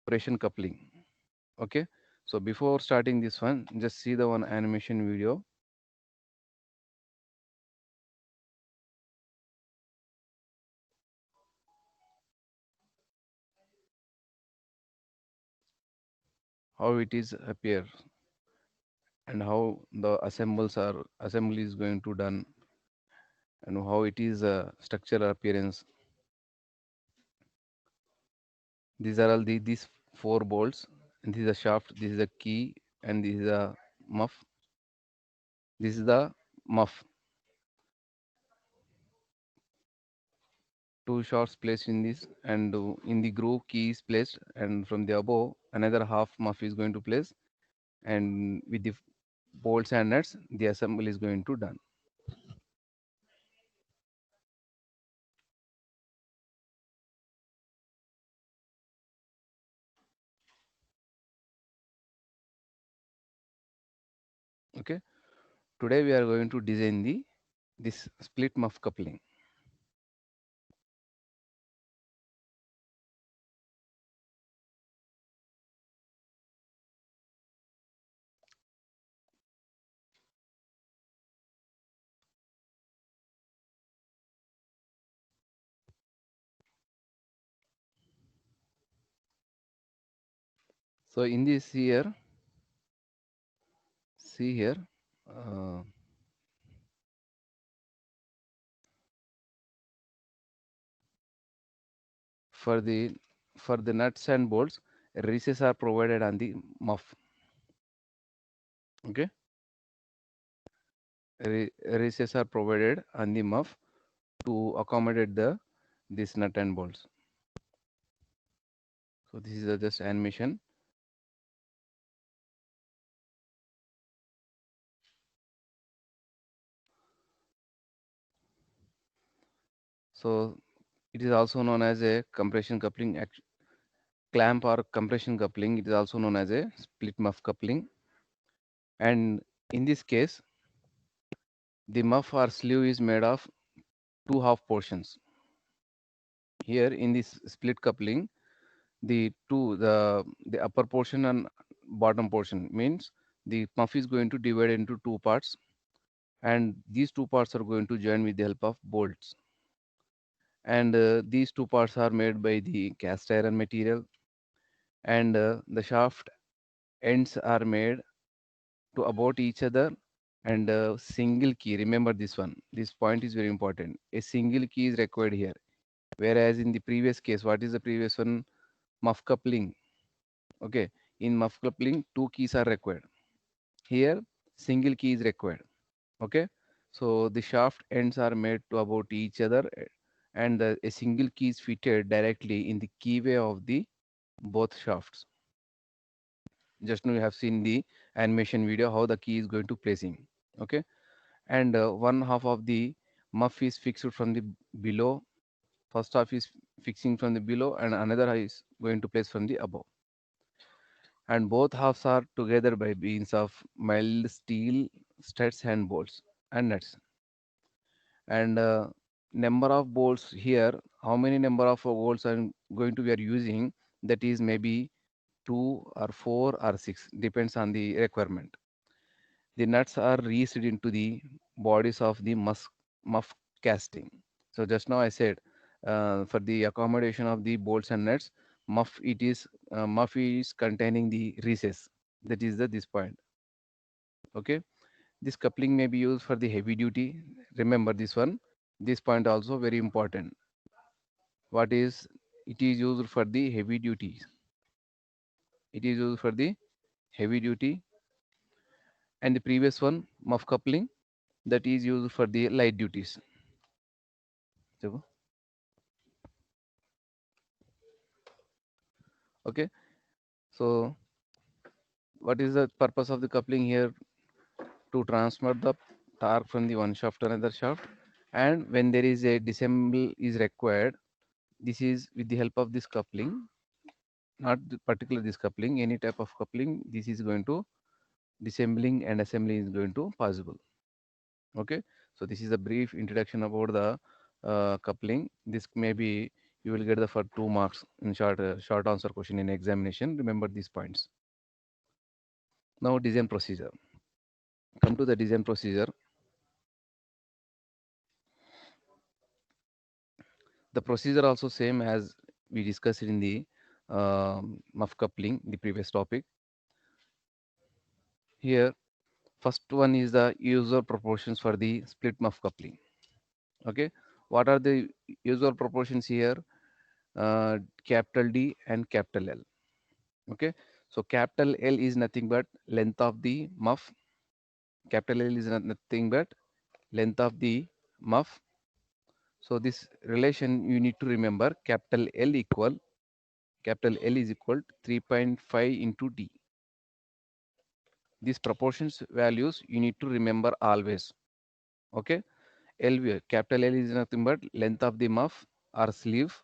compression coupling. Okay, so before starting this one, just see the one animation video. How it is appear and how the assembly is going to done and how it is structural appearance. These are all these four bolts, and this is a shaft, this is a key, and this is a muff. This is the muff. Two shafts placed in this, and in the groove key is placed, and from the above another half muff is going to place, and with the bolts and nuts, the assembly is going to done. Okay. Today we are going to design this split muff coupling. So in this here, see here, uh, for the for the nuts and bolts, recesses are provided on the muff. Okay, recesses are provided on the muff to accommodate the this nut and bolts. So this is just animation. So it is also known as a compression coupling, clamp or compression coupling. It is also known as a split muff coupling. And in this case, the muff or sleeve is made of two half portions. Here in this split coupling, the upper portion and bottom portion means the muff is going to divide into two parts, and these two parts are going to join with the help of bolts. And these two parts are made by the cast iron material, and the shaft ends are made to about each other, and a single key, remember this one, this point is very important, a single key is required here, whereas in the previous case, what is the previous one? Muff coupling. Okay, in muff coupling two keys are required. Here single key is required. Okay, so the shaft ends are made to about each other, and a single key is fitted directly in the keyway of the both shafts. Just now you have seen the animation video how the key is going to placing. Okay, and one half of the muff is fixed from the below. First half is fixing from the below, and another half is going to place from the above, and both halves are together by means of mild steel studs and bolts and nuts. And number of bolts here, how many number of bolts are going to be are using, that is maybe 2 or 4 or 6, depends on the requirement. The nuts are reseated into the bodies of the muff casting. So just now I said, for the accommodation of the bolts and nuts, muff is containing the recess. That is this point. Okay, this coupling may be used for the heavy duty. Remember this one. This point also very important. What is it is used for the heavy duties. It is used for the heavy duty, and the previous one muff coupling, that is used for the light duties. So, okay, so what is the purpose of the coupling here? To transfer the torque from the one shaft to another shaft, and when there is a disassemble is required, this is with the help of this coupling, not the particular this coupling, any type of coupling, this is going to disassembling and assembly is going to possible. Okay, so this is a brief introduction about the coupling. This may be You will get the for 2 marks in short answer question in examination. Remember these points. Now design procedure. Come to the design procedure. The procedure also same as we discussed in the muff coupling, the previous topic. Here, first one is the usual proportions for the split muff coupling. Okay, what are the usual proportions here? Capital D and capital L. Okay, so capital L is nothing but length of the muff. Capital L is nothing but length of the muff. So this relation you need to remember, capital L is equal to 3.5 into D. These proportions values you need to remember always. Okay, capital L is nothing but length of the muff or sleeve.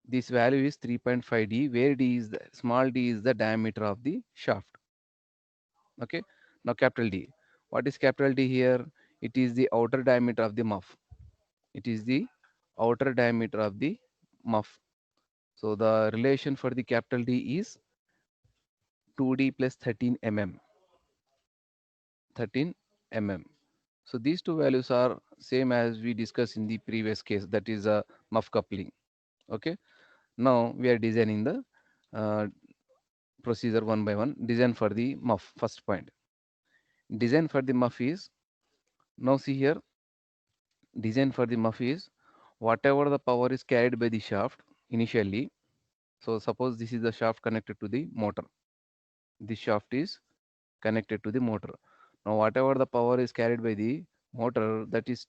This value is 3.5 D, where D is the small d is the diameter of the shaft. Okay, now capital D. What is capital D here? It is the outer diameter of the muff. It is the outer diameter of the muff. So the relation for the capital D is 2D plus 13 mm. 13 mm. So these two values are same as we discussed in the previous case, that is a muff coupling. Okay. Now we are designing the uh, procedure one by one. Design for the muff. First point. Design for the muff is, now see here, design for the muff is whatever the power is carried by the shaft initially. So suppose this is the shaft connected to the motor. This shaft is connected to the motor. Now whatever the power is carried by the motor, that is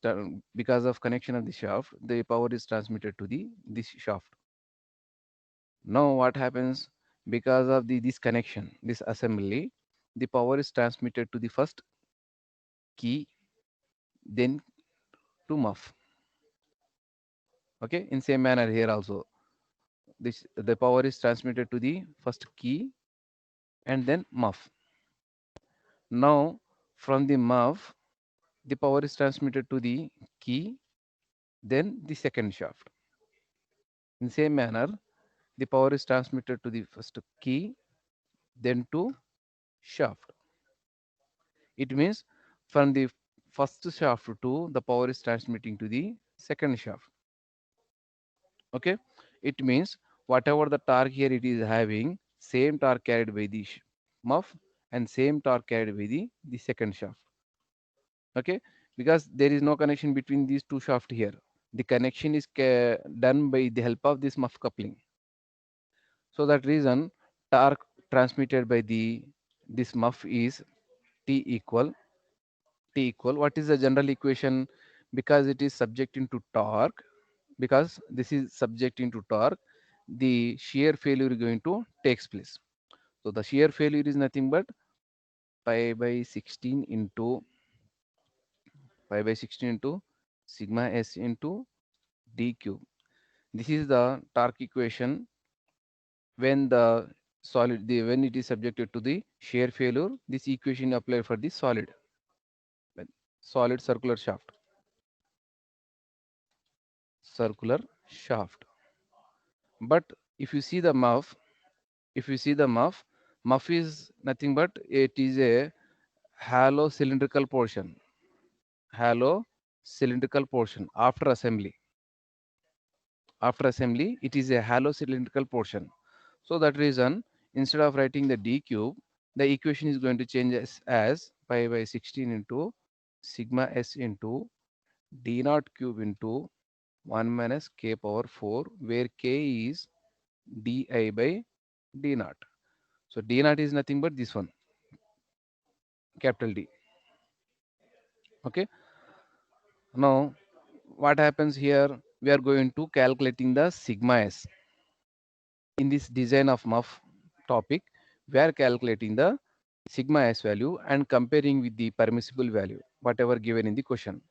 because of connection of the shaft, the power is transmitted to the this shaft. Now what happens, because of the this connection, this assembly, the power is transmitted to the first key, then to muff. Okay, in same manner here also, this the power is transmitted to the first key and then muff. Now from the muff, the power is transmitted to the key, then the second shaft. In same manner, the power is transmitted to the first key, then to shaft. It means from the first shaft to the power is transmitting to the second shaft. Okay, it means whatever the torque here it is having, same torque carried by the muff and same torque carried by the second shaft. Okay, because there is no connection between these two shafts here. The connection is done by the help of this muff coupling. So that reason torque transmitted by the this muff is T equal what is the general equation, because it is subjecting to torque, because this is subjecting to torque, the shear failure is going to takes place. So the shear failure is nothing but pi by 16 into sigma s into d cube. This is the torque equation when the when it is subjected to the shear failure. This equation applied for the solid circular shaft. But if you see the muff, if you see the muff is nothing but it is a hollow cylindrical portion. Hollow cylindrical portion after assembly. After assembly, it is a hollow cylindrical portion. So that reason, instead of writing the d cube, the equation is going to change as pi by 16 into sigma s into d naught cube into 1 minus k power 4, where k is di by d naught. So d naught is nothing but this one, capital D. Okay. Now what happens here? We are going to calculating the sigma s. In this design of muff topic, we are calculating the sigma s value and comparing with the permissible value, whatever given in the question.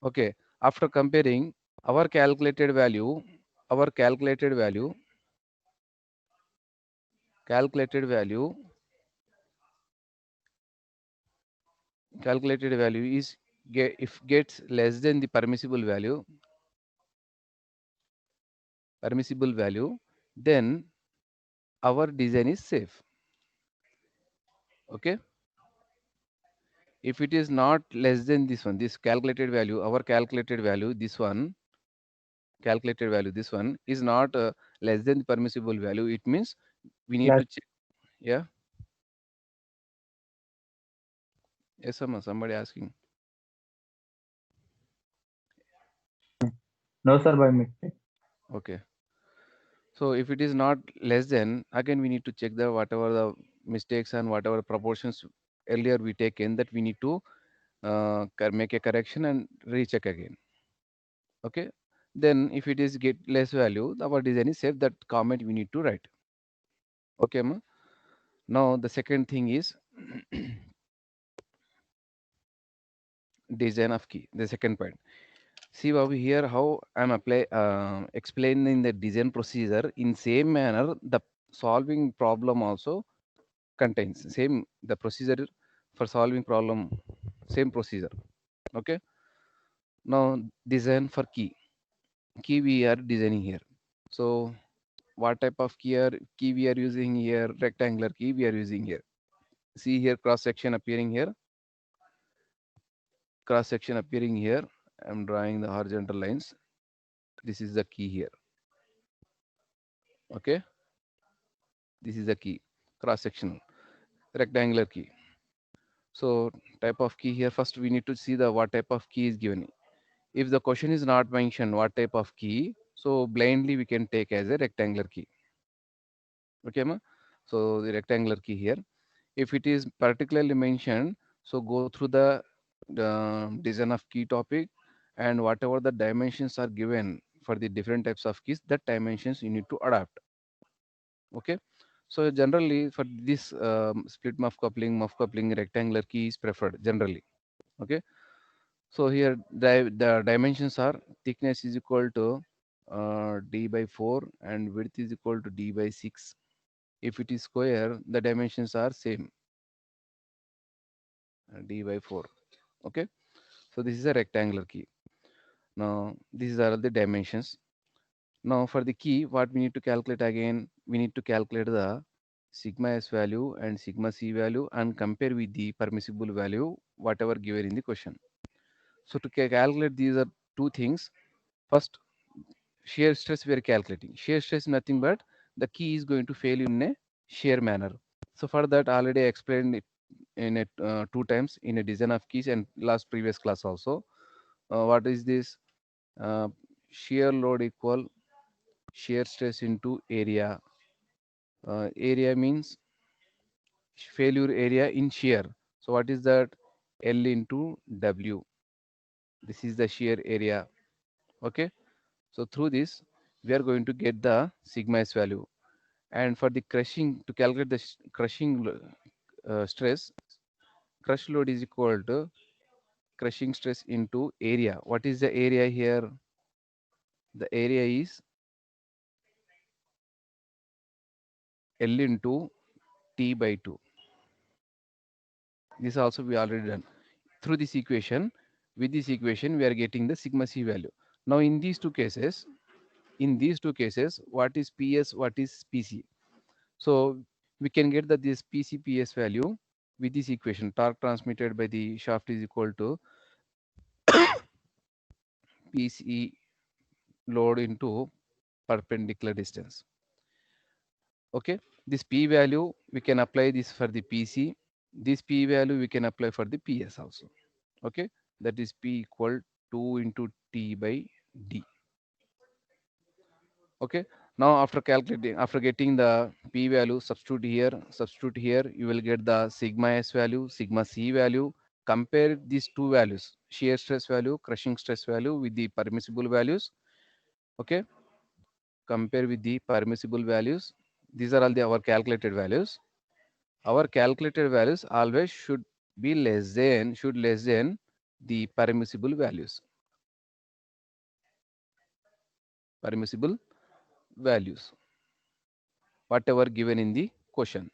Okay. After comparing our calculated value, our calculated value, calculated value is if gets less than the permissible value, permissible value, then our design is safe. Okay. If it is not less than this one, this calculated value, our calculated value, this one, calculated value, this one is not less than the permissible value, it means we need Less. to check. Yeah. Yes, Amma, somebody asking. No, sir, by mistake. Okay. So if it is not less than, again we need to check the whatever the mistakes and whatever proportions earlier we taken, that we need to make a correction and recheck again. Okay. Then if it is get less value, our design is safe. That comment we need to write. Okay, ma. Now the second thing is design of key. The second point. See over here how I'm explaining the design procedure in same manner. The solving problem also contains same the procedure for solving problem, same procedure. Okay. Now design for key we are designing here. So what type of key we are using here? Rectangular key we are using here. See here, cross section appearing here, cross section appearing here. I'm drawing the horizontal lines. This is the key here. Okay, this is the key, cross sectional rectangular key. So type of key here, first we need to see the what type of key is given. If the question is not mentioned what type of key, so blindly we can take as a rectangular key. Okay, ma? So the rectangular key here. If it is particularly mentioned, so go through the design of key topic, and whatever the dimensions are given for the different types of keys, that dimensions you need to adapt. Okay. So generally for this split muff coupling rectangular key is preferred generally. Okay. So here the dimensions are thickness is equal to d by 4 and width is equal to d by 6. If it is square, the dimensions are same, d by 4. Okay. So this is a rectangular key. Now these are the dimensions. Now for the key, what we need to calculate again, we need to calculate the sigma s value and sigma c value and compare with the permissible value whatever given in the question. So to calculate these are two things. First, shear stress we are calculating. Shear stress is nothing but the key is going to fail in a shear manner. So for that already I explained it in it two times in a design of keys and last previous class also. What is this? Uh, Shear load equal shear stress into area. Area means failure area in shear. So what is that? L into W. This is the shear area. Okay. So through this, we are going to get the sigma s value. And for the crushing, to calculate the stress, crush load is equal to crushing stress into area. What is the area here? The area is L into T by 2. This also we already done. Through this equation, with this equation, we are getting the sigma c value. Now in these two cases, what is PS, what is PC? So we can get that this PCPS value with this equation, torque transmitted by the shaft is equal to PC load into perpendicular distance. Okay, this P value we can apply this for the PC. This P value we can apply for the PS also. Okay, that is P equal 2 into T by D. Okay, now after calculating, after getting the P value, substitute here, you will get the sigma S value, sigma C value. Compare these two values, shear stress value, crushing stress value with the permissible values. Okay, compare with the permissible values. These are all the our calculated values. Our calculated values always should less than the permissible values. Permissible values, whatever given in the question,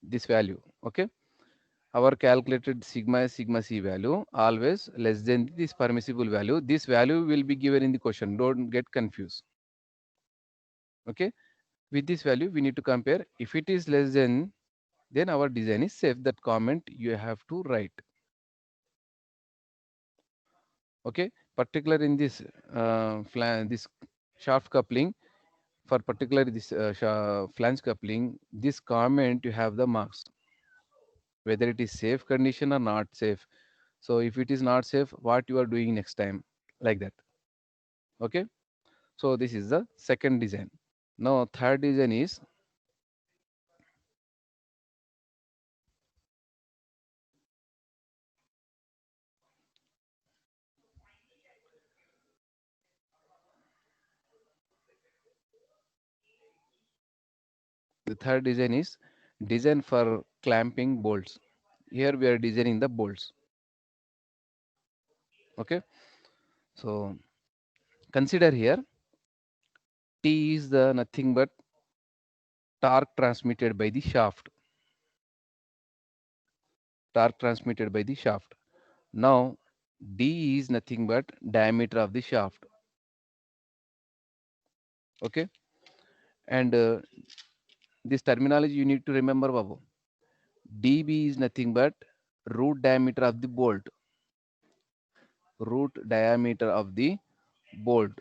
this value. Okay. our calculated sigma c value always less than this permissible value. This value will be given in the question. Don't get confused. Okay. With this value, we need to compare. If it is less than, then our design is safe. That comment you have to write. Okay. Particular in this this shaft coupling, for particular this flange coupling, this comment you have the marks whether it is safe condition or not safe. So if it is not safe, what you are doing next time, like that. Okay. So this is the second design. Now third design is the third design is design for clamping bolts. Here we are designing the bolts. Okay. So consider here T is the nothing but torque transmitted by the shaft. Torque transmitted by the shaft. Now D is nothing but diameter of the shaft. Okay. And this terminology you need to remember, Babu. dB is nothing but root diameter of the bolt. Root diameter of the bolt.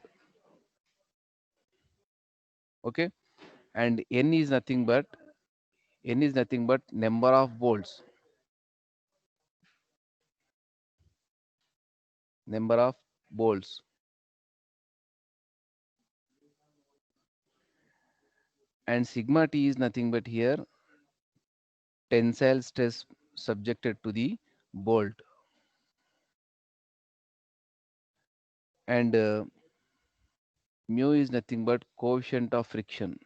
Okay. And n is nothing but number of bolts. Number of bolts. And sigma t is nothing but here tensile stress subjected to the bolt. And mu is nothing but coefficient of friction.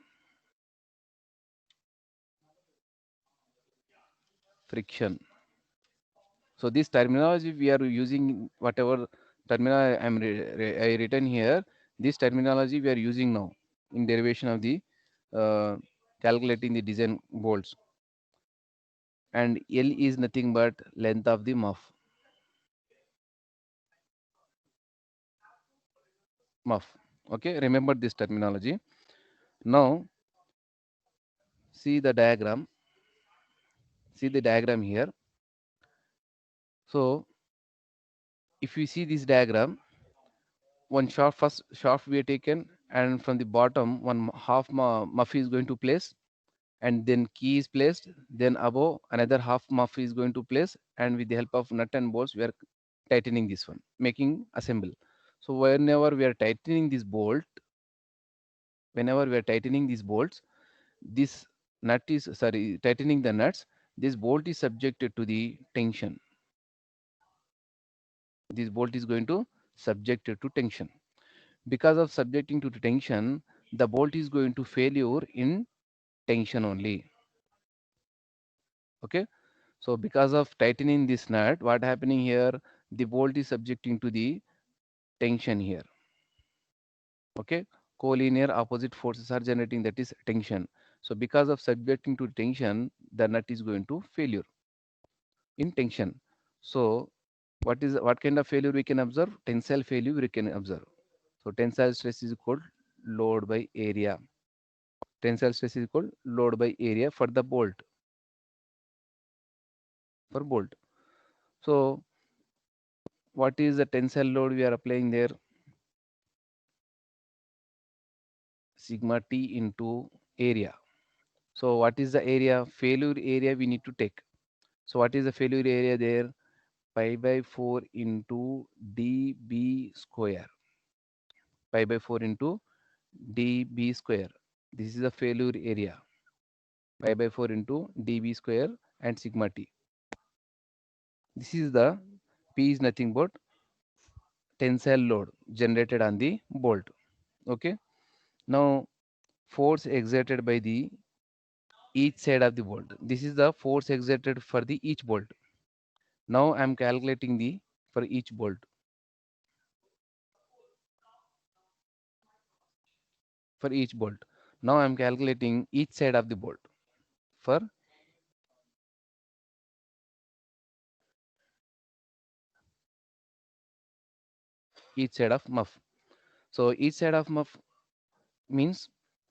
Friction. So this terminology we are using, whatever terminology I written here, this terminology we are using now in derivation of the uh, calculating the design bolts. And L is nothing but length of the muff. Muff. Okay, remember this terminology. Now see the diagram. See the diagram here. So if you see this diagram, one shaft, first shaft we are taken, and from the bottom one half muff is going to place, and then key is placed, then above another half muff is going to place, and with the help of nut and bolts we are tightening this one, making assemble. So whenever we are tightening these bolts, this nut is, sorry, tightening the nuts, this bolt is subjected to the tension. This bolt is going to subjected to tension. Because of subjecting to the tension, the bolt is going to failure in tension only. Okay. So because of tightening this nut, what happening here, the bolt is subjecting to the tension here. Okay. Collinear opposite forces are generating, that is tension. So because of subjecting to tension, the nut is going to failure in tension. So what kind of failure we can observe? Tensile failure we can observe. So tensile stress is equal load by area. Tensile stress is equal load by area for the bolt, for bolt. So what is the tensile load we are applying there? Sigma t into area. So what is the area? Failure area we need to take. So what is the failure area there? Pi by 4 into dB square. Pi by 4 into dB square. This is the failure area. Pi by 4 into dB square and sigma t. This is the P is nothing but tensile load generated on the bolt. Okay. Now force exerted by the each side of the bolt. This is the force exerted for the each bolt. Now I am calculating the for each bolt. For each bolt. Now I am calculating each side of the bolt for each side of muff. So each side of muff means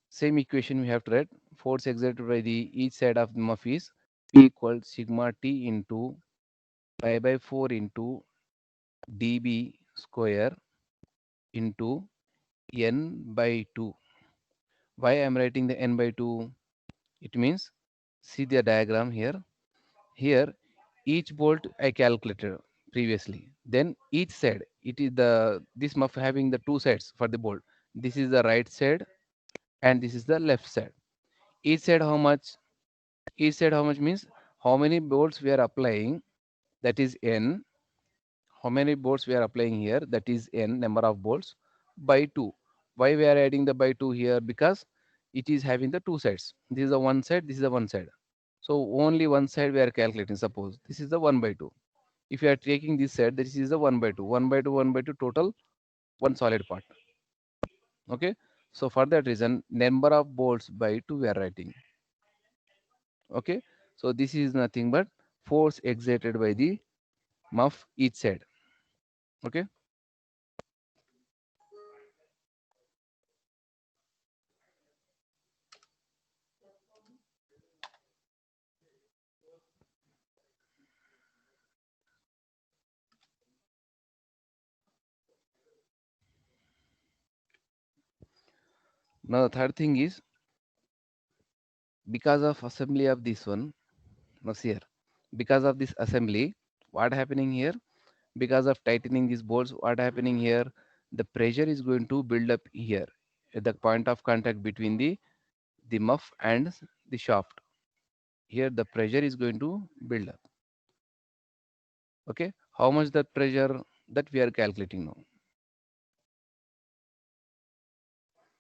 same equation we have to write. Force exerted by the each side of the muff is P equals sigma T into pi by 4 into dB square into n by 2. Why I am writing the n by 2? It means, see the diagram here. Here, each bolt I calculated previously. Then each side, it is this muff having the two sides for the bolt. This is the right side and this is the left side. Each side how much? Each side how much means how many bolts we are applying, that is n. How many bolts we are applying here, that is n number of bolts by 2. Why we are adding the by 2 here? Because it is having the two sides. This is the one side, this is the one side. So only one side we are calculating. Suppose this is the 1 by 2. If you are taking this side, this is the 1 by 2. 1 by 2, 1 by 2, total one solid part. Okay. So for that reason, number of bolts by 2 we are writing. Okay. So this is nothing but force exerted by the muff each side. Okay. Now the third thing is, because of assembly of this one, now see here, because of this assembly, what happening here? Because of tightening these bolts, what happening here? The pressure is going to build up here at the point of contact between the muff and the shaft. Here the pressure is going to build up. Okay, how much the pressure, that we are calculating now.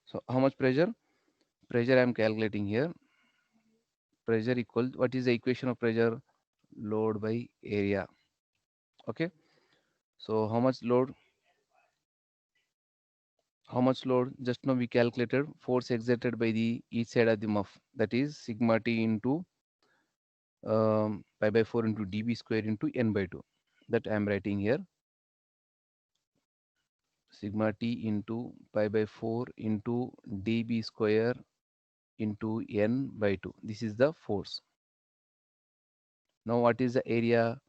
So how much pressure? Pressure I am calculating here. Pressure equal, what is the equation of pressure? Load by area. Okay, so how much load? How much load? Just now we calculated force exerted by the each side of the muff, that is sigma t into pi by 4 into dB square into n by 2. That I am writing here, sigma t into pi by 4 into dB square into n by 2. This is the force. Now what is the area?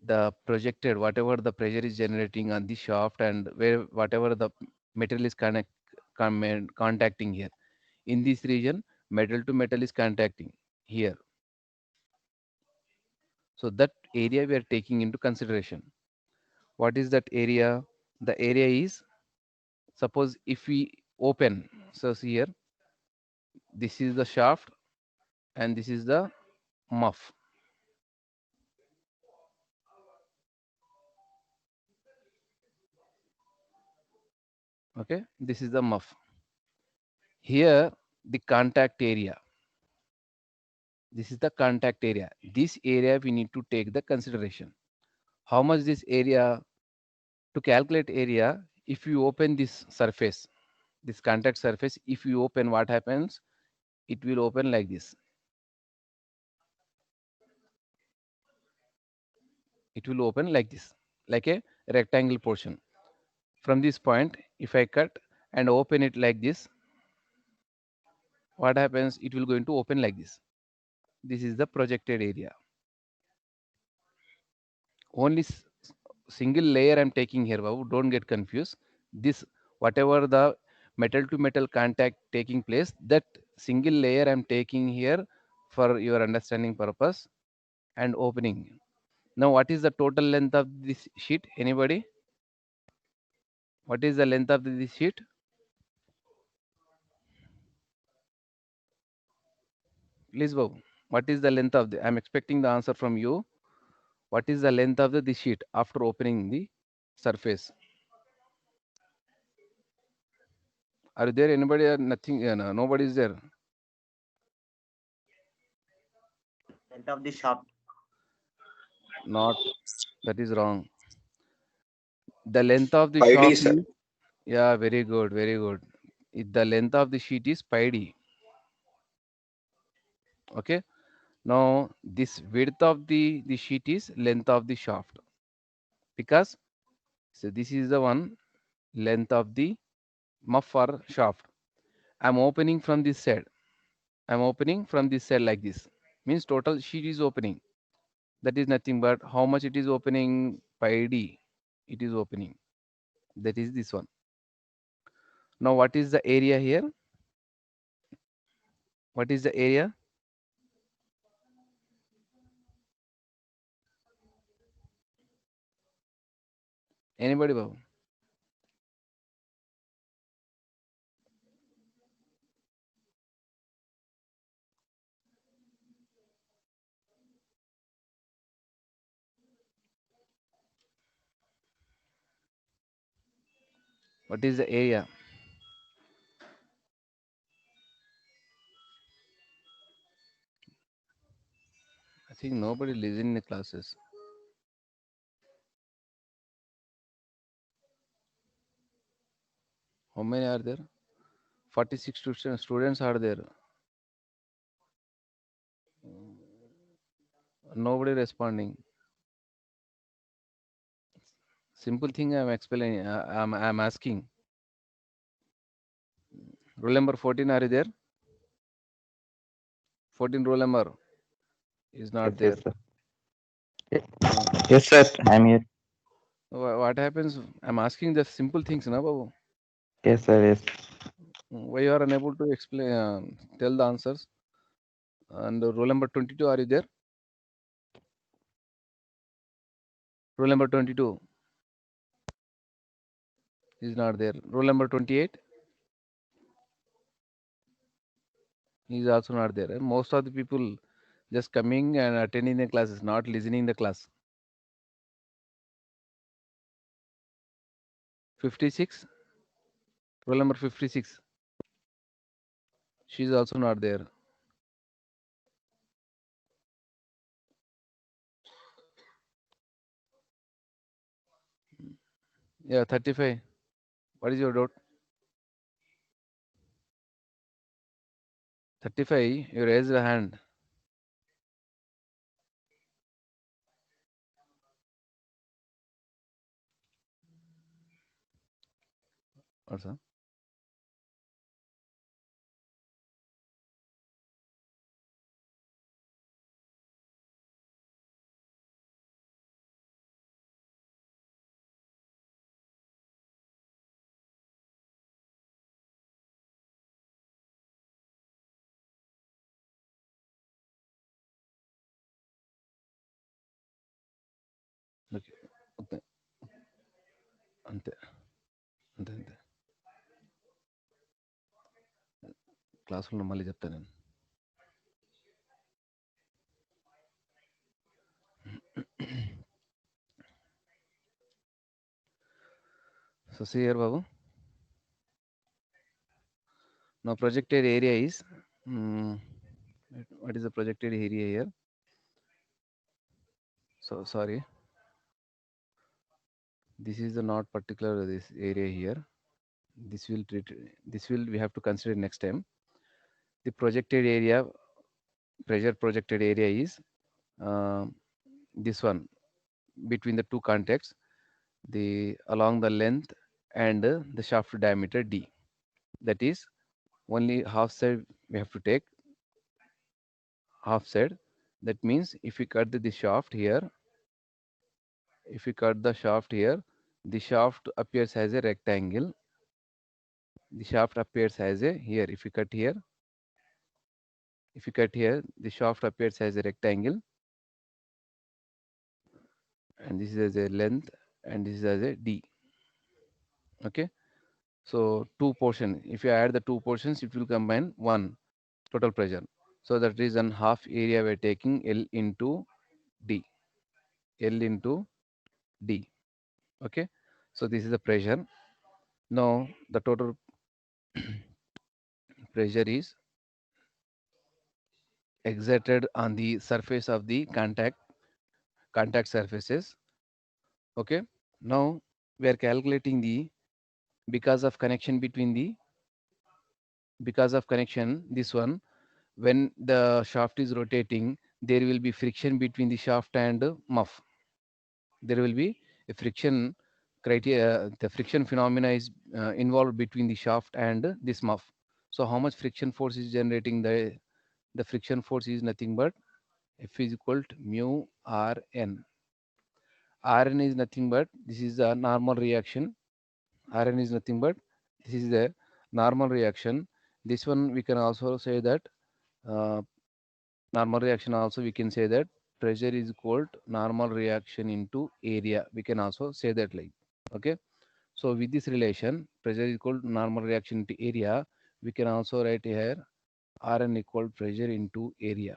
The projected, whatever the pressure is generating on the shaft and where whatever the metal is contacting here. In this region, metal to metal is contacting here. So that area we are taking into consideration. What is that area? The area is, suppose if we open, so see here, this is the shaft and this is the muff. Okay, this is the muff. Here the contact area. This is the contact area. This area we need to take the consideration. How much this area? To calculate area, if you open this surface, this contact surface, if you open, what happens? It will open like this. It will open like this, like a rectangle portion. From this point, if I cut and open it like this, what happens? It will going to open like this. This is the projected area. Only single layer I'm taking here, Babu. Don't get confused. This, whatever the metal to metal contact taking place, that single layer I'm taking here for your understanding purpose and opening. Now, what is the total length of this sheet? Anybody? What is the length of this sheet? Please, Babu. What is the length of the? I'm expecting the answer from you. What is the length of the sheet after opening the surface? Are there anybody or nothing? No, nobody is there. Length of the shaft. Not, that is wrong. The length of the Pi d, shaft sir. is, yeah, very good, very good. The length of the sheet is pi d. Okay. Now this width of the sheet is length of the shaft, because So this is the one length of the muff or shaft. I'm opening from this side. I'm opening from this side like this. Means total sheet is opening. That is nothing but how much it is opening, pi d. It is opening. That is this one. Now what is the area here? What is the area? Anybody, Babu? What is the area? I think nobody lives in the classes. How many are there? 46 students are there. Nobody responding. Simple thing I'm explaining. I'm asking. Roll number 14, are you there? 14 roll number is not Yes, yes, there. sir. Ye- Uh, Yes, sir. I'm here. what happens? I'm asking the simple things, na Babu. Yes, sir. Yes. Why you are unable to explain, tell the answers? And roll number 22, are you there? Roll number 22 is not there. Roll number 28 is also not there. Most of the people just coming and attending the classes, not listening the class. 56, roll number 56, she's also not there. Yeah, 35. What is your doubt? 35, you raise the hand. Also, okay. అంతే అంతే అంతే అంతే క్లాసులో మళ్ళీ చెప్తాను నేను. So see here, Babu. Now projected area is, mm, what is the projected area here? So sorry, this is the not particular this area here. This will treat, this will we have to consider next time. The projected area, pressure projected area is this one between the two contacts, the along the length and the shaft diameter d. That is only half side we have to take, half side. That means if we cut the shaft here, if we cut the shaft here, the shaft appears as a rectangle. The shaft appears as a here. If we cut here, if you cut here, the shaft appears as a rectangle, and this is as a length, and this is as a d. Okay, so two portion. If you add the two portions, it will combine one total pressure. So that is an half area we're taking L into D. L into D. Okay, so this is the pressure. Now the total pressure is exerted on the surface of the contact surfaces. Okay, now we are calculating the, because of connection between the, because of connection this one, when the shaft is rotating, there will be friction between the shaft and muff. There will be a friction criteria, the friction phenomena is involved between the shaft and this muff. So how much friction force is generating the friction force is nothing but F is equal to mu Rn. Rn is nothing but this is a normal reaction. Rn is nothing but this is the normal reaction. This one we can also say that uh, normal reaction also we can say that pressure is equal to normal reaction into area. We can also say that like okay. So with this relation, pressure is equal to normal reaction into area. We can also write here Rn equal pressure into area.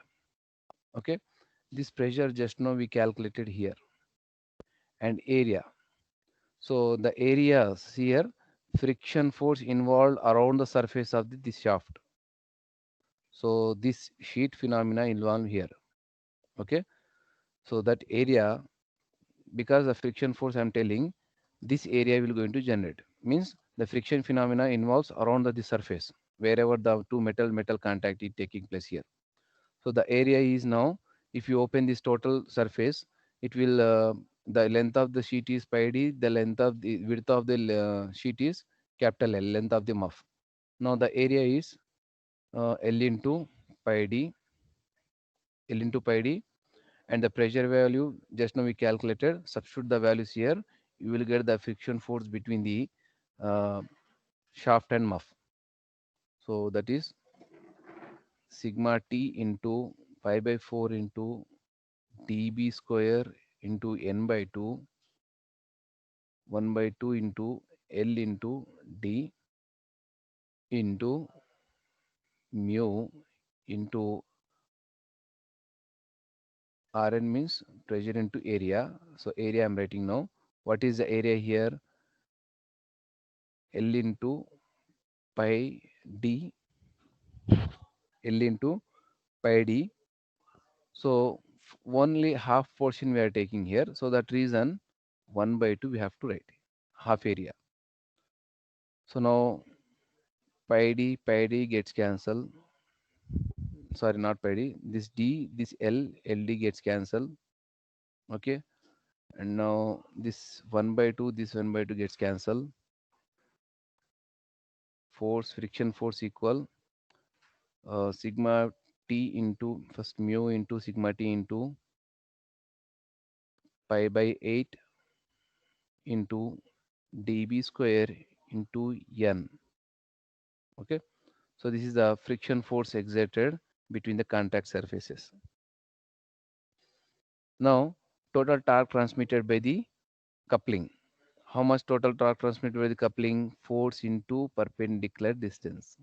Okay. This pressure just now we calculated here and area. So the areas here, friction force involved around the surface of this shaft. So this sheet phenomena involved here. Okay. So that area, because the friction force I'm telling, this area will going to generate. Means the friction phenomena involves around the surface, wherever the two metal contact is taking place here. So the area is now, if you open this total surface, it will the length of the sheet is pi d, the length of the width of the sheet is capital L, length of the muff. Now the area is L into pi d, L into pi d, and the pressure value just now we calculated. Substitute the values here, you will get the friction force between the uh, shaft and muff. So that is sigma t into pi by 4 into dB square into n by 2, 1 by 2 into L into D into mu into Rn means pressure into area. So area I'm writing now. What is the area here? L into pi d, L into pi d. So only half portion we are taking here. So that reason 1 by 2 we have to write half area. So now pi d gets cancelled. Sorry, not pi d. This d, this ld gets cancelled. Okay. And now this 1 by 2, this 1 by 2 gets cancelled. Force, friction force equal sigma t into first mu into sigma t into pi by 8 into dB square into n. Okay. So this is the friction force exerted between the contact surfaces. Now total torque transmitted by the coupling. How much total torque transmitted by the coupling? Force into perpendicular distance.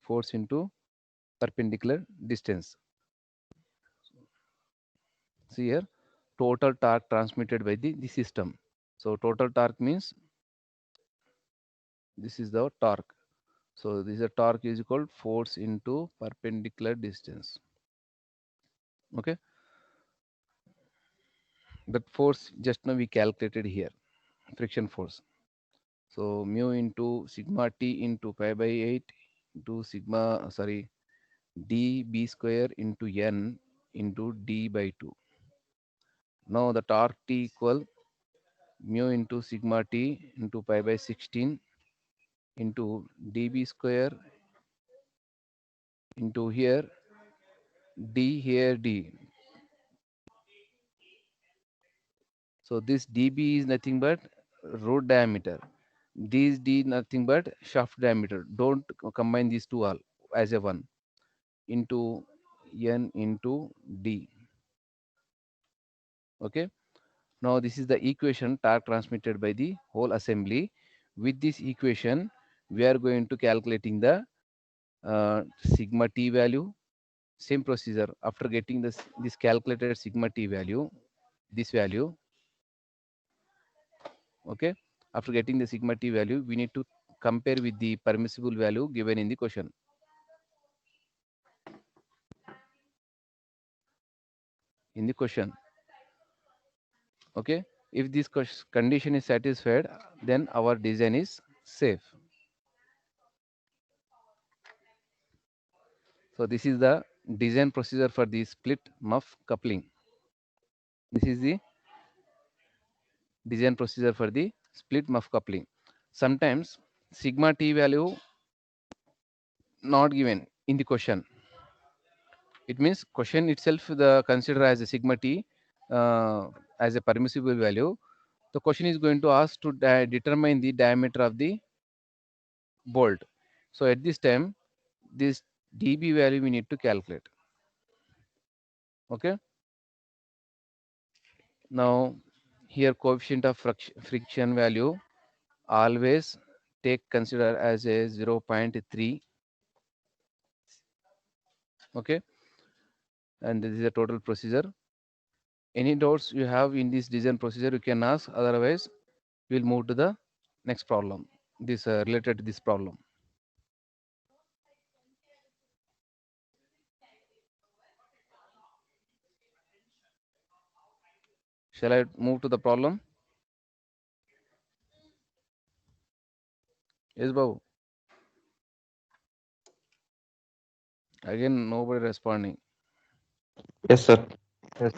Force into perpendicular distance. See here, total torque transmitted by the system. So total torque means this is the torque. So this is a torque is equal force into perpendicular distance. Okay. That force just now we calculated here, friction force. So mu into sigma t into pi by 8 into sigma, sorry, dB square into n into d by 2. Now the torque T equal mu into sigma T into pi by 16 into dB square into here D here D. So this dB is nothing but root diameter. This D nothing but shaft diameter. Don't combine these two all as a one into N into D. Okay. Now this is the equation torque transmitted by the whole assembly. With this equation, we are going to calculating the sigma t value. Same procedure. After getting this calculated sigma t value, this value, okay. After getting the sigma t value, we need to compare with the permissible value given in the question. In the question, okay. If this condition is satisfied, then our design is safe. So this is the design procedure for the split muff coupling. This is the design procedure for the split muff coupling. Sometimes sigma t value not given in the question. It means question itself the consider as a sigma t as a permissible value. The question is going to ask to determine the diameter of the bolt. So at this time, this dB value we need to calculate. Okay. Now here coefficient of friction value always take consider as a 0.3. Okay. And this is a total procedure. Any doubts you have in this design procedure, you can ask. Otherwise, we'll move to the next problem. This related to this problem. Shall I move to the problem? Yes, Babu. Again, nobody responding. Yes, sir. Yes.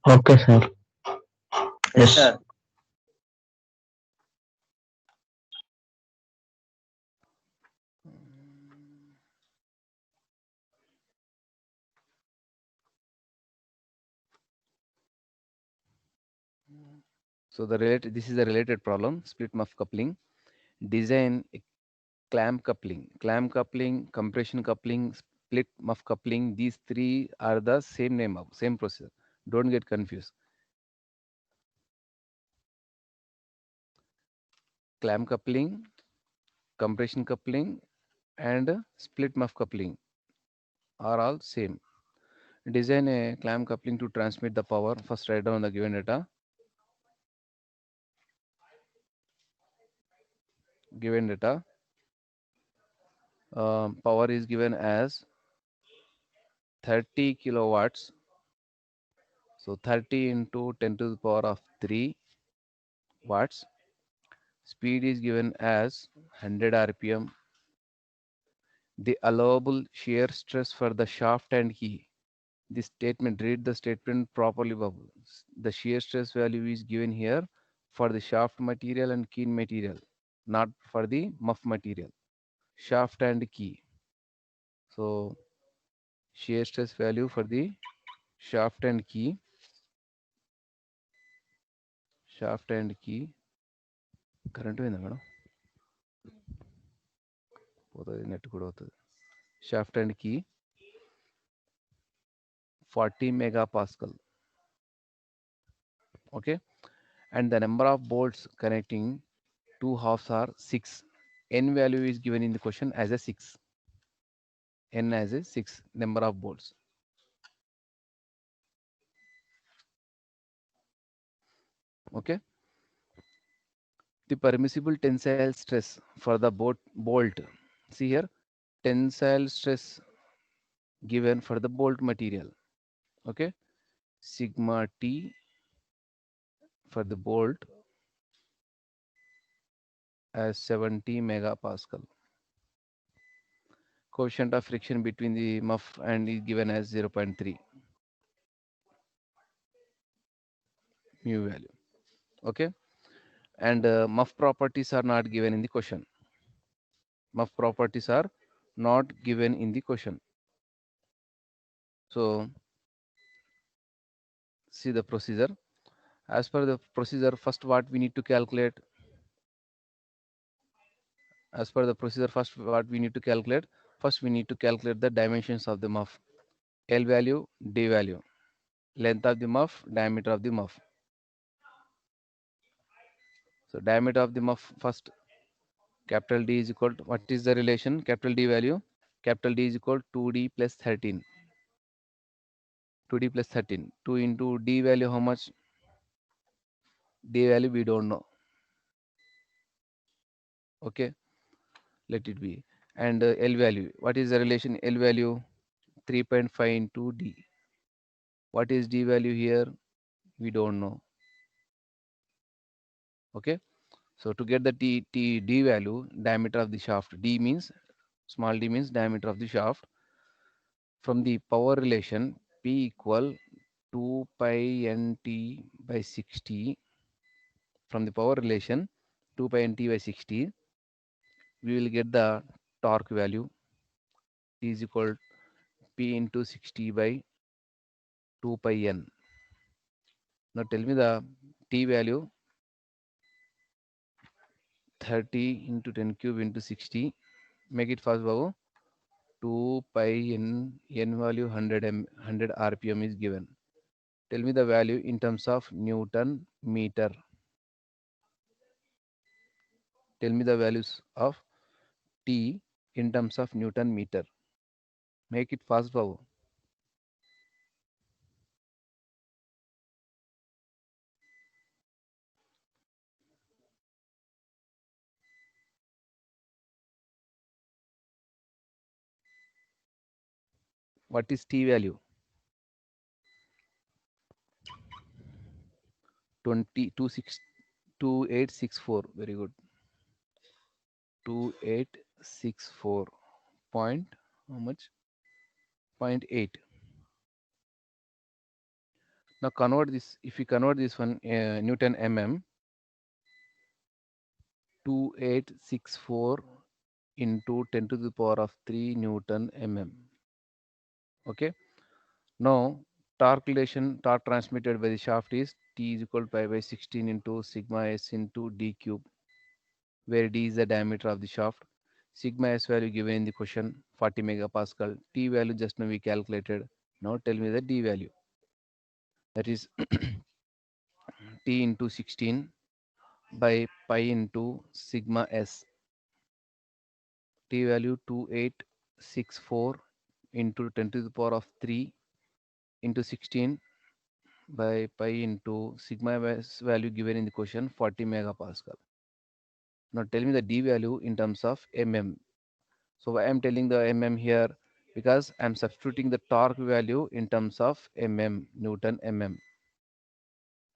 Okay, sir. Yes, Yes. sir. So this is a related problem. Split muff coupling. Design a clamp coupling. Clamp coupling, compression coupling, split muff coupling. These three are the same name of same procedure. Don't get confused. Clamp coupling, compression coupling, and split muff coupling are all same. Design a clamp coupling to transmit the power. First write down the given data. Given data. Power is given as 30 kilowatts. So 30 into 10 to the power of 3 watts. Speed is given as 100 rpm. The allowable shear stress for the shaft and key. This statement, read the statement properly, Babu. The shear stress value is given here for the shaft material and key material, not for the muff material. Shaft and key. So shear stress value for the shaft and key. Shaft and key. Current పోయిందా madam పోతుంది net కూడా అవుతుంది shaft and key 40 megapascal. Okay, and the number of bolts connecting two halves are 6. N value is given in the question as a 6. N as a 6 number of bolts. Okay, the permissible tensile stress for the bolt. See here, tensile stress given for the bolt material. Okay, sigma t for the bolt as 70 megapascal. Coefficient of friction between the muff and is given as 0.3 mu value. Okay, and muff properties are not given in the question. Muff properties are not given in the question. So see the procedure. As per the procedure, first what we need to calculate. As per the procedure, first what we need to calculate. First we need to calculate the dimensions of the muff. L value, D value, length of the muff, diameter of the muff. So diameter of the muff first, capital D is equal to, what is the relation? Capital D value, capital D is equal to 2D plus 13. 2D plus 13. 2 into D value, how much? D value we don't know. Okay, let it be. And L value, what is the relation? L value 3.5 into D. What is D value here? We don't know. Okay, so to get the D value, diameter of the shaft, D means, small d means diameter of the shaft. From the power relation, P equal 2 pi nt by 60 from the power relation 2 pi n t by 60, we will get the torque value. T is equal P into 60 by 2 pi n. Now tell me the T value. 30 into 10 cube into 60. Make it fast, Babu. 2 pi n value 100 rpm is given. Tell me the value in terms of Newton meter. Tell me the values of T in terms of Newton meter. Make it fast, Babu. What is T value? 2864. Very good. 2864 point, how much? 0.8. Now convert this, if we convert this one Newton mm, 2864 into 10 to the power of 3 Newton mm. Okay. Now torque relation, torque transmitted by the shaft is T is equal to pi by 16 into sigma s into d cube, where d is the diameter of the shaft. Sigma s value given in the question 40 megapascal. T value just now we calculated. Now tell me the d value. That is T into 16 by pi into sigma s. T value 2864 into 10 to the power of 3 into 16 by pi into sigma s value given in the question 40 megapascal. Now tell me the d value in terms of mm. So why I'm telling the mm here, because I'm substituting the torque value in terms of mm, Newton mm.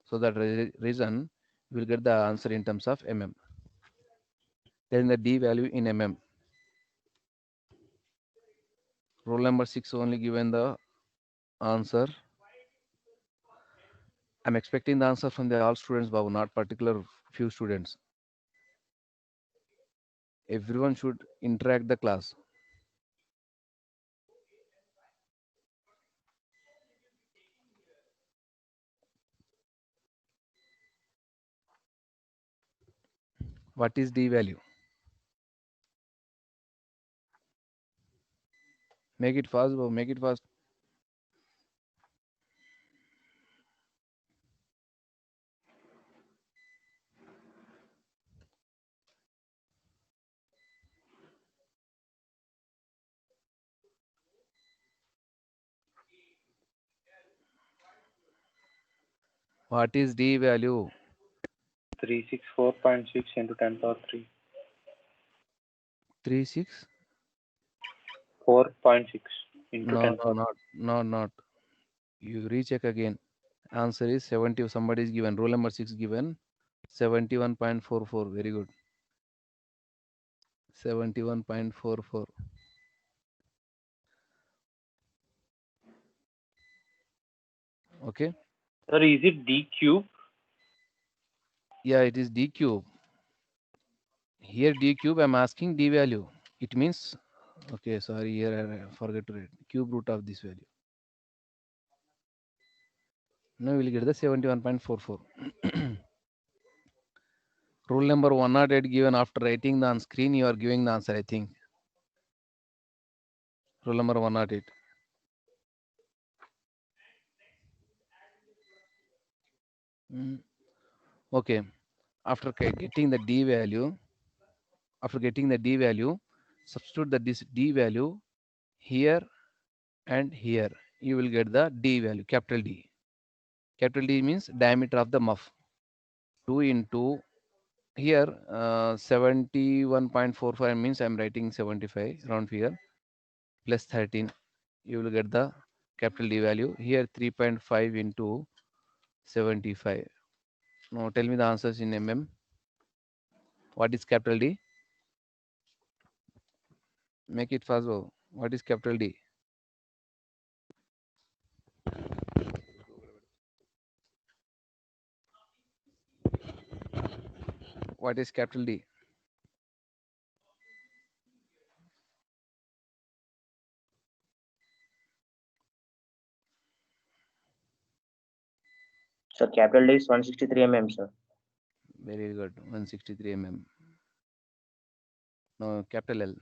So that reason you will get the answer in terms of mm. Then the d value in mm. Roll number 6 only given the answer. I'm expecting the answer from the all students, Babu, not particular few students. Everyone should interact the class. What is d value? Make it fast, Babu, make it fast. What is d value? 364.6 into 10 power 3. 36? 4.6 into No, 10 no, power. not. You recheck again. Answer is 70. Somebody is given. Roll number 6 given. 71.44. Very good. 71.44. Okay. Sir, is it d cube? Yeah, it is d cube. Here d cube, I'm asking d value. It means, okay, sorry, here I forget to write. Cube root of this value. Now we'll get the 71.44. Rule number 108 given after writing the on screen, you are giving the answer, I think. Rule number 108. Okay. After getting the d value, substitute this d value here and here. You will get the d value, capital D. Capital D means diameter of the muff. 2 into here 71.45 means I'm writing 75 round figure plus 13. You will get the capital D value. Here 3.5 into 75. Now tell me the answers in mm. What is capital D? Make it fast. What is capital D? what is capital D? So capital D is 163 mm, sir. Very good. 163 mm. No, capital L.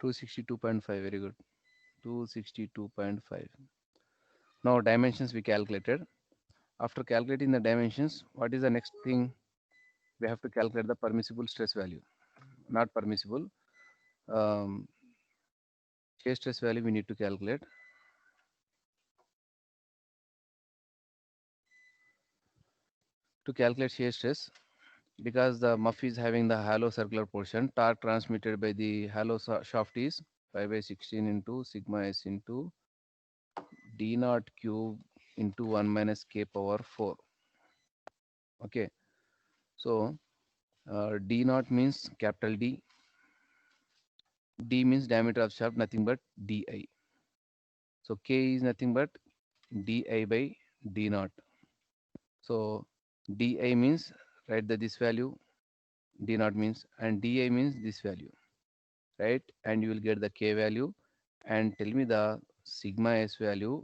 $262.5. Very good. 262.5. Now dimensions we calculated. After calculating the dimensions, what is the next thing? We have to calculate the permissible stress value. Not permissible. Um, shear stress value we need to calculate. To calculate shear stress, because the muff is having the hollow circular portion, torque transmitted by the hollow shaft is 5 by 16 into sigma s into d naught cube into 1 minus k power 4. Okay, so d naught means capital D. D means diameter of shaft, nothing but di. So k is nothing but di by d naught. So di means write this value, d naught means, and di means this value, right? And you will get the k value, and tell me the sigma s value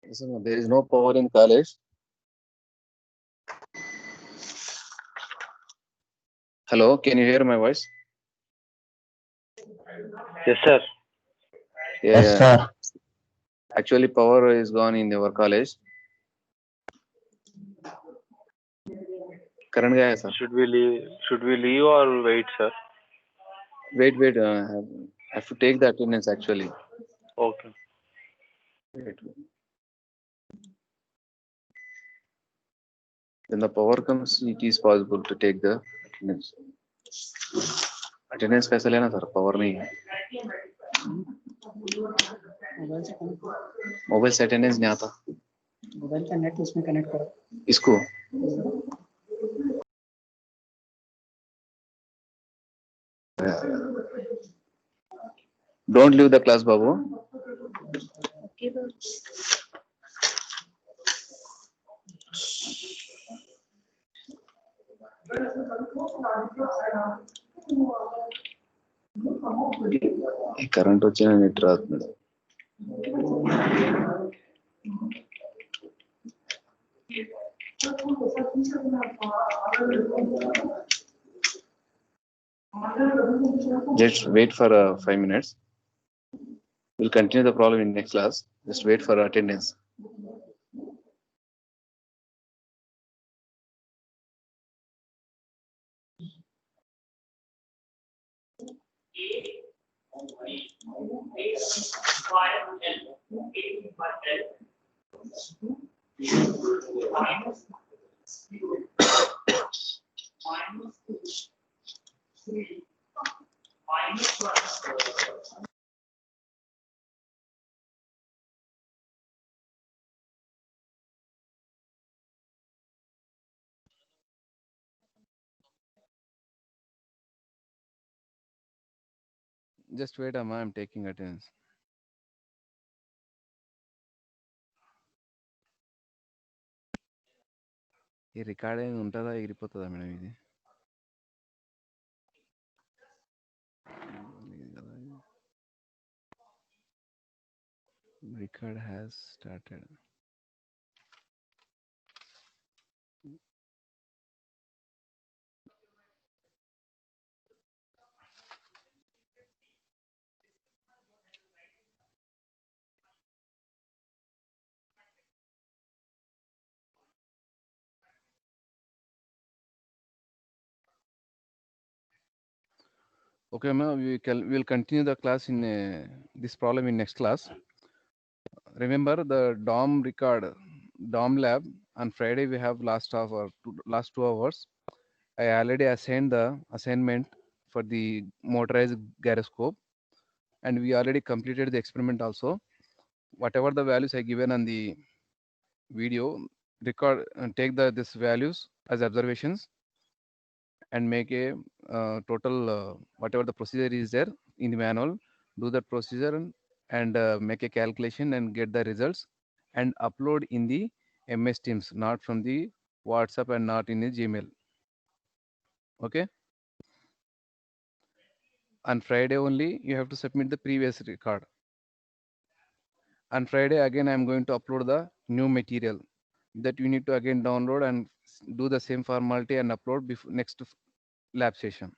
Listen, there is no power in college. Hello, can you hear my voice? Yes, sir. Yeah, Yes, yeah. sir. Actually, power is gone in our college. Current gaya hai, sir. Should we leave? Should we leave or wait, sir? Wait, wait. I have to take the attendance actually. Okay. Wait. When the power comes, it is possible to take the attendance. Attendance कैसे लेना sir? Power नहीं है. Mobile से attendance नहीं आता. Mobile का net उसमें connect करो. इसको don't leave the class, Babu. ఈ కరెంట్ వచ్చిన నెట్ రాదు. Just wait for 5 minutes. We'll continue the problem in next class. Just wait for attendance. Just wait, Amma. I'm taking attendance. ఈ recording ఉంటుందా ఎగిరిపోతుందా madam ఇది? Record has started. Okay, ma'am, we'll continue the class in this problem in next class. Remember the DOM record, DOM lab on Friday we have last 2 hours. I already assigned the assignment for the motorized gyroscope, and we already completed the experiment also. Whatever the values I given on the video, record and take this values as observations and make a total whatever the procedure is there in the manual, do that procedure and make a calculation and get the results and upload in the MS Teams, not from the WhatsApp and not in the Gmail. Okay. On Friday only you have to submit the previous record. On Friday again I am going to upload the new material that you need to again download and do the same formality and upload before next lab session.